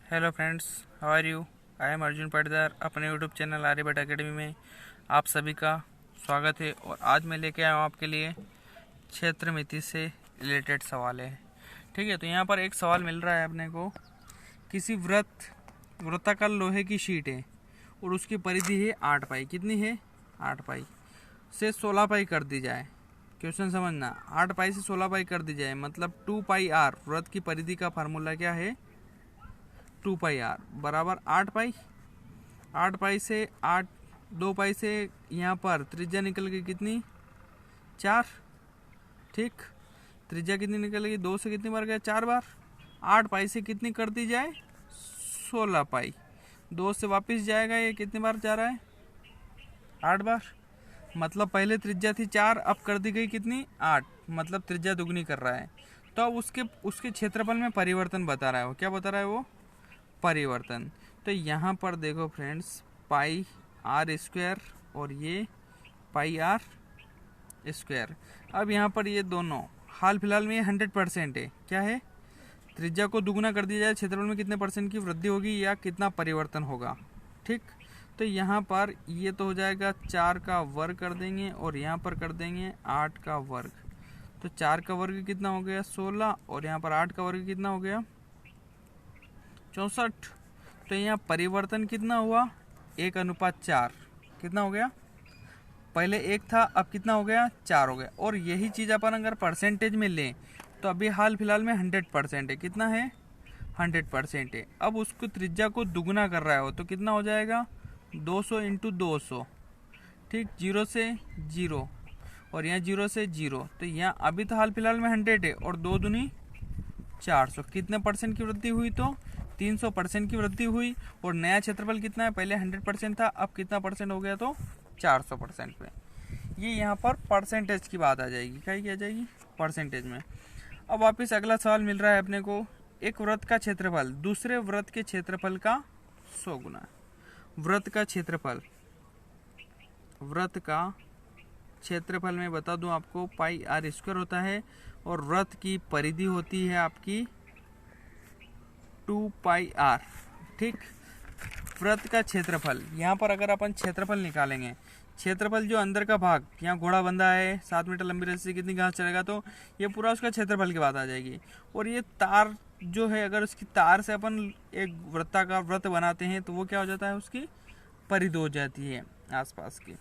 Hello friends, how are you. I am Arjun Patidar. अपने YouTube channel Aryabhata academy में आप सभी का स्वागत है। और आज मैं लेके आया हूँ आपके लिए क्षेत्र मिति से रिलेटेड सवाल है। ठीक है, तो यहाँ पर एक सवाल मिल रहा है अपने को। किसी वृत्ताकार लोहे की शीट है और उसकी परिधि है 8 पाई। कितनी है? 8 पाई से 16 पाई कर दी जाए। क्वेश्चन समझना, 8 पाई से 16 पाई कर दी जाए मतलब 2 पाई आर। वृत्त की परिधि का फार्मूला क्या है? 2 पाई आर बराबर 8 पाई। 8 पाई से 2 पाई से यहाँ पर त्रिज्या निकल गई कितनी? 4। ठीक, त्रिज्या कितनी निकल गई? 2 से कितनी बार गया? 4 बार। 8 पाई से कितनी कर दी जाए? 16 पाई। 2 से वापस जाएगा, ये कितनी बार जा रहा है? 8 बार। मतलब पहले त्रिज्या थी 4, अब कर दी गई कितनी? 8। मतलब त्रिज्या दुगनी कर रहा है। तो अब उसके क्षेत्रफल में परिवर्तन बता रहा है वो। क्या बता रहा है वो? परिवर्तन। तो यहाँ पर देखो फ्रेंड्स, पाई आर स्क्वायर और ये पाई आर स्क्वायर। अब यहाँ पर ये दोनों हाल फिलहाल में ये 100% है। क्या है? त्रिज्या को दुगुना कर दिया जाए, क्षेत्रफल में कितने परसेंट की वृद्धि होगी या कितना परिवर्तन होगा। ठीक, तो यहाँ पर ये तो हो जाएगा 4 का वर्ग कर देंगे और यहाँ पर कर देंगे 8 का वर्ग। तो 4 का वर्ग कितना हो गया? 16। और यहाँ पर 8 का वर्ग कितना हो गया? 64। तो यहाँ परिवर्तन कितना हुआ? 1:4। कितना हो गया? पहले 1 था, अब कितना हो गया? 4 हो गया। और यही चीज़ अपन अगर परसेंटेज में लें तो अभी हाल फिलहाल में 100% है। कितना है? 100% है। अब उसको त्रिज्या को दुगुना कर रहा है तो कितना हो जाएगा? 200 × 200। ठीक, 0 से 0 और यहाँ 0 से 0। तो यहाँ अभी तो हाल फिलहाल में 100 है और 2 दूनी 400। कितने परसेंट की वृद्धि हुई? तो 300% की वृद्धि हुई। और नया क्षेत्रफल कितना है? पहले 100% था, अब कितना परसेंट हो गया? तो 400% पे। ये यहाँ पर परसेंटेज की बात आ जाएगी। क्या की आ जाएगी? परसेंटेज में। अब वापस अगला सवाल मिल रहा है अपने को। एक वृत्त का क्षेत्रफल दूसरे वृत्त के क्षेत्रफल का 100 गुना। वृत्त का क्षेत्रफल में बता दूं आपको, पाई आर स्क्वायर होता है और वृत्त की परिधि होती है आपकी 2 पाई आर। ठीक, वृत्त का क्षेत्रफल, यहाँ पर अगर अपन क्षेत्रफल निकालेंगे, क्षेत्रफल जो अंदर का भाग, यहाँ घोड़ा बंधा है, 7 मीटर लंबी रस्सी से कितनी घास चलेगा, तो ये पूरा उसका क्षेत्रफल की बात आ जाएगी। और ये तार जो है, अगर उसकी तार से अपन एक वृत्ताकार वृत्त बनाते हैं तो वो क्या हो जाता है? उसकी परिधि हो जाती है आसपास की।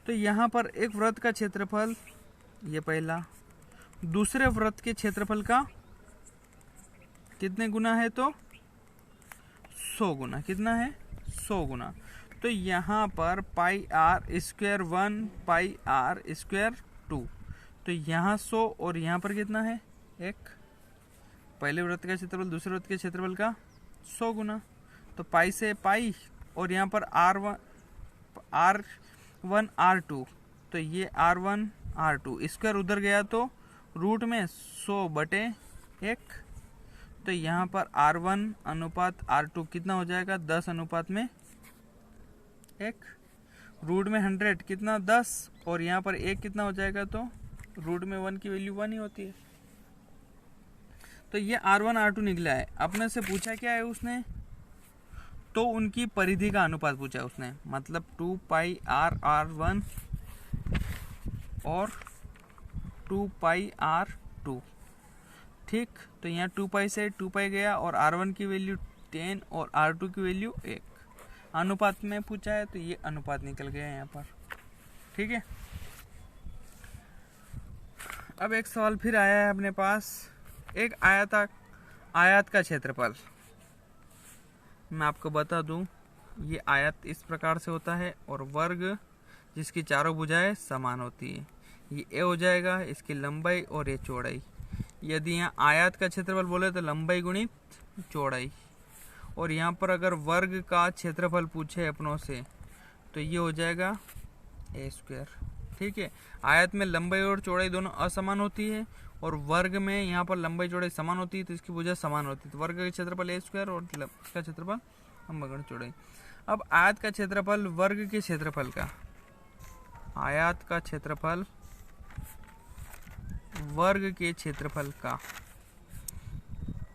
तो यहाँ पर एक वृत्त का क्षेत्रफल, ये पहला, दूसरे वृत्त के क्षेत्रफल का कितने गुना है? तो 100 गुना। कितना है? 100 गुना। तो यहाँ पर pi r square 1 pi r square 2। तो यहाँ 100 और यहाँ पर कितना है? 1। पहले वृत्त का क्षेत्रफल दूसरे वृत्त के क्षेत्रफल का 100 गुना। तो पाई से पाई और यहाँ पर R1 R2। तो ये R1 R2 स्क्वायर उधर गया तो रूट में 100/1। तो यहाँ पर R1 अनुपात R2 कितना हो जाएगा? 10:1। रूट में 100 कितना? 10। और यहाँ पर 1 कितना हो जाएगा? तो रूट में 1 की वैल्यू 1 ही होती है। तो ये R1 R2 निकला है। अपने से पूछा क्या है उसने? तो उनकी परिधि का अनुपात पूछा है उसने। मतलब 2 पाई आर R1 और 2 पाई R2। ठीक, तो यहाँ 2 पाई से 2 पाई गया और R1 की वैल्यू 10 और R2 की वैल्यू 1। अनुपात में पूछा है तो ये अनुपात निकल गया यहाँ पर। ठीक है, अब एक सवाल फिर आया है अपने पास। एक आयत का क्षेत्रफल, मैं आपको बता दूं, ये आयत इस प्रकार से होता है और वर्ग जिसकी चारों भुजाएं समान होती है, ये ए हो जाएगा, इसकी लंबाई और ये चौड़ाई। यदि यहाँ आयत का क्षेत्रफल बोले तो लंबाई गुणित चौड़ाई। और यहाँ पर अगर वर्ग का क्षेत्रफल पूछे अपनों से तो ये हो जाएगा ए स्क्वायर। ठीक है, आयत में लंबाई और चौड़ाई दोनों असमान होती है और वर्ग में यहाँ पर लंबाई चौड़ाई समान होती है तो इसकी भुजा समान होती है। तो वर्ग का क्षेत्रफल ए स्क्वायर और इसका क्षेत्रफल लंबाई गुणित चौड़ाई। अब आयत का क्षेत्रफल वर्ग के क्षेत्रफल का, आयत का क्षेत्रफल वर्ग के क्षेत्रफल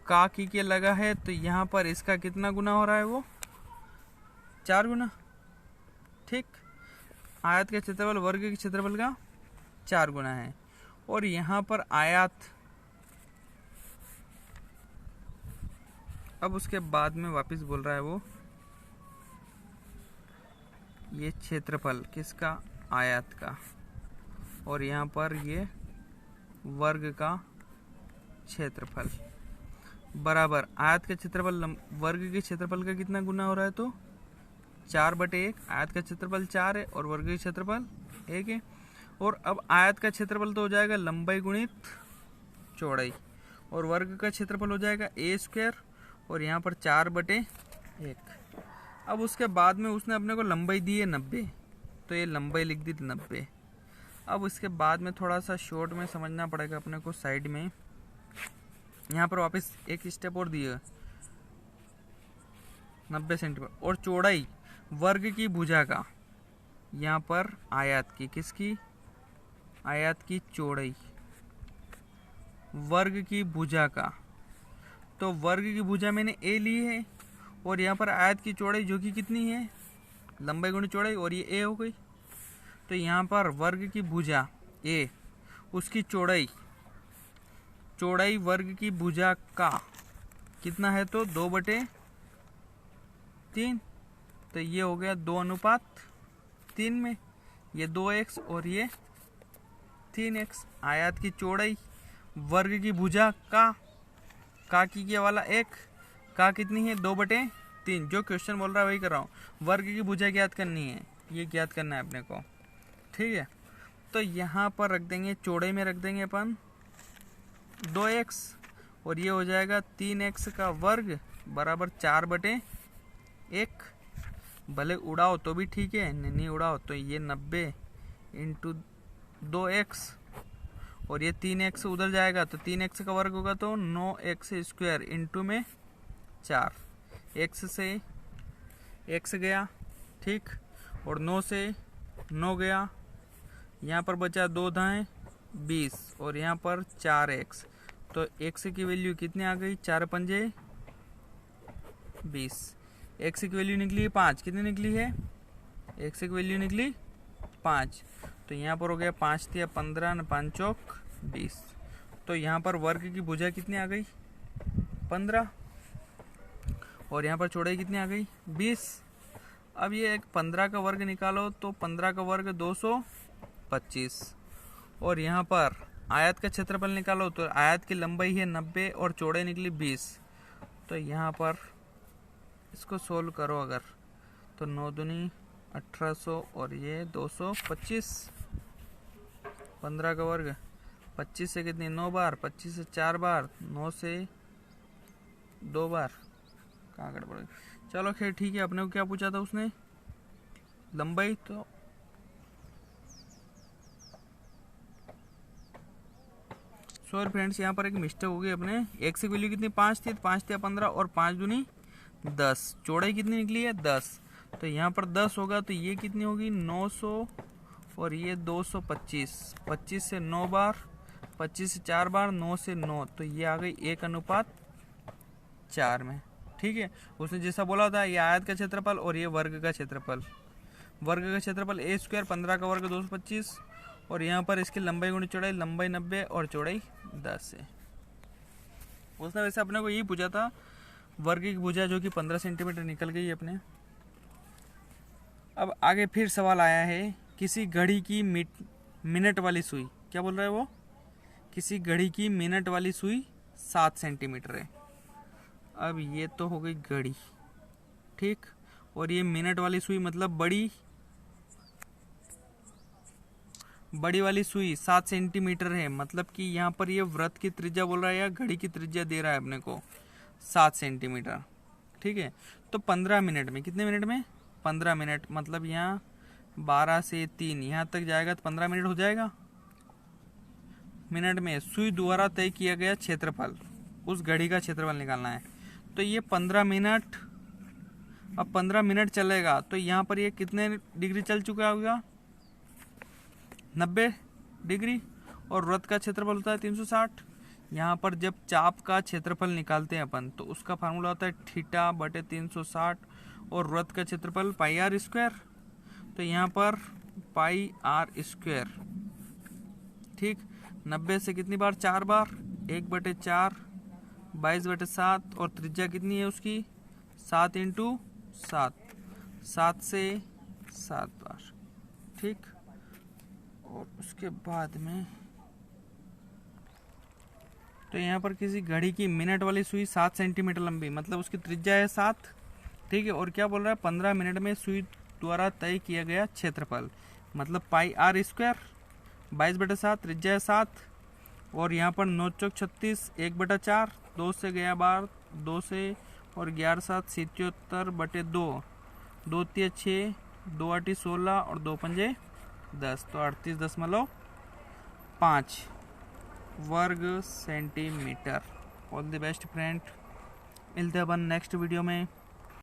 का की के लगा है तो यहाँ पर इसका कितना गुना हो रहा है, वो 4 गुना। ठीक, आयत का क्षेत्रफल वर्ग के क्षेत्रफल का 4 गुना है। और यहाँ पर आयत, अब उसके बाद में वापस बोल रहा है वो, ये क्षेत्रफल किसका, आयत का, और यहाँ पर ये वर्ग का क्षेत्रफल बराबर आयत का क्षेत्रफल वर्ग के क्षेत्रफल का कितना गुना हो रहा है, तो 4/1। आयत का क्षेत्रफल 4 है और वर्ग का क्षेत्रफल 1 है। और अब आयत का क्षेत्रफल तो हो जाएगा लंबाई गुणित चौड़ाई, और वर्ग का क्षेत्रफल हो जाएगा a², और यहाँ पर 4/1। अब उसके बाद में उसने अपने को लंबाई दी है 90, तो ये लंबाई लिख दी 90। अब इसके बाद में थोड़ा सा शॉर्ट में समझना पड़ेगा अपने को साइड में। यहाँ पर वापस एक स्टेप और दिए 90 सेंटीमीटर, और चौड़ाई वर्ग की भुजा का, यहाँ पर आयत की, किसकी, आयत की चौड़ाई वर्ग की भुजा का, तो वर्ग की भुजा मैंने a ली है, और यहाँ पर आयत की चौड़ाई जो कि कितनी है, लंबाई गुणित चौड़ाई, और ये a हो गई। तो यहाँ पर वर्ग की भुजा a, उसकी चौड़ाई, चौड़ाई वर्ग की भुजा का कितना है, तो 2/3। तो ये हो गया 2:3 में, ये 2x और ये 3x। आयत की चौड़ाई वर्ग की भुजा का की वाला 1, का कितनी है, 2/3। जो क्वेश्चन बोल रहा है वही कर रहा हूँ। वर्ग की भुजा ज्ञात करनी है, ये ज्ञात करना है अपने को। ठीक है, तो यहाँ पर रख देंगे, चौड़ाई में रख देंगे अपन 2x, और ये हो जाएगा 3x का वर्ग बराबर 4/1। भले उड़ाओ तो भी ठीक है, नहीं उड़ाओ तो ये 90 इंटू 2x, और ये 3x उधर जाएगा तो 3x का वर्ग होगा तो 9x² इंटू में 4। x से x गया, ठीक, और 9 से 9 गया, यहाँ पर बचा 2 दाएँ 20, और यहाँ पर 4x, तो x की वैल्यू कितनी आ गई, 4×5 = 20। x की वैल्यू निकली है 5, कितनी निकली है, x की वैल्यू निकली 5, तो यहाँ पर हो गया 5 × 15 न 5 चौक 20। तो यहाँ पर वर्ग की भुजा कितनी आ गई, 15, और यहाँ पर चौड़ाई कितनी आ गई, 20। अब ये एक 15 का वर्ग निकालो तो 15 का वर्ग 225, और यहाँ पर आयत का क्षेत्रफल निकालो तो आयत की लंबाई है 90 और चौड़ाई निकली 20। तो यहाँ पर इसको सोल्व करो अगर, तो 9 दूनी 1800 और ये 225। 15 का वर्ग 25 से कितनी, 9 बार, 25 से 4 बार, 9 से 2 बार, कहाँ गड़बड़ गई। चलो खैर ठीक है, अपने को क्या पूछा था उसने, लंबाई। तो सॉरी फ्रेंड्स, यहाँ पर एक मिस्टेक हो गई अपने, x की वैल्यू कितनी 5 थी, 5 × 15 और 5 दूनी 10, चौड़ाई कितनी निकली है 10, तो यहाँ पर 10 होगा तो ये कितनी होगी 900, और ये 225। 25 से 9 बार, 25 से 4 बार, 9 से 9, तो ये आ गई 1:4 में। ठीक है, उसने जैसा बोला था, ये आयत का क्षेत्रफल और ये वर्ग का क्षेत्रफल। वर्ग का क्षेत्रफल a², 15 का वर्ग 225, और यहाँ पर इसकी लंबाई गुणित चौड़ाई, लंबाई 90 और चौड़ाई 10 है। उसने वैसे अपने को यही पूछा था, वर्ग की भुजा जो कि 15 सेंटीमीटर निकल गई अपने। अब आगे फिर सवाल आया है, किसी घड़ी की मिनट वाली सुई, क्या बोल रहा है वो, किसी घड़ी की मिनट वाली सुई 7 सेंटीमीटर है। अब ये तो हो गई घड़ी, ठीक, और ये मिनट वाली सुई मतलब बड़ी वाली सुई 7 सेंटीमीटर है, मतलब कि यहाँ पर ये वृत्त की त्रिज्या बोल रहा है या घड़ी की त्रिज्या दे रहा है अपने को 7 सेंटीमीटर। ठीक है, तो 15 मिनट में, कितने मिनट में, 15 मिनट, मतलब यहाँ 12 से 3 यहाँ तक जाएगा तो 15 मिनट हो जाएगा। मिनट में सुई द्वारा तय किया गया क्षेत्रफल, उस घड़ी का क्षेत्रफल निकालना है। तो ये 15 मिनट, अब 15 मिनट चलेगा तो यहाँ पर ये कितने डिग्री चल चुका होगा, 90 डिग्री, और वृत्त का क्षेत्रफल होता है 360। यहाँ पर जब चाप का क्षेत्रफल निकालते हैं अपन तो उसका फार्मूला होता है थीटा बटे 360 और वृत्त का क्षेत्रफल पाई आर स्क्वायर। तो यहाँ पर पाई आर स्क्वायर, ठीक। 90 से कितनी बार? 4 बार, 1/4, 22/7 और त्रिज्या कितनी है उसकी? 7 × 7, 7 से 7 बार, ठीक। और उसके बाद में तो यहाँ पर किसी घड़ी की मिनट वाली सुई 7 सेंटीमीटर लंबी, मतलब उसकी त्रिज्या है 7, ठीक है। और क्या बोल रहा है? 15 मिनट में सुई द्वारा तय किया गया क्षेत्रफल, मतलब पाई आर स्क्वायर, 22/7, त्रिज्या है 7, और यहाँ पर 9 चौक 36, 1/4, 2 से गया बार, 2 से, और 11 7 77/2, 2 3 6, 2 8 16 और 2 5 10, तो 38.5 वर्ग centimetre. All the best friend, मिलते हैं अपन नेक्स्ट वीडियो में।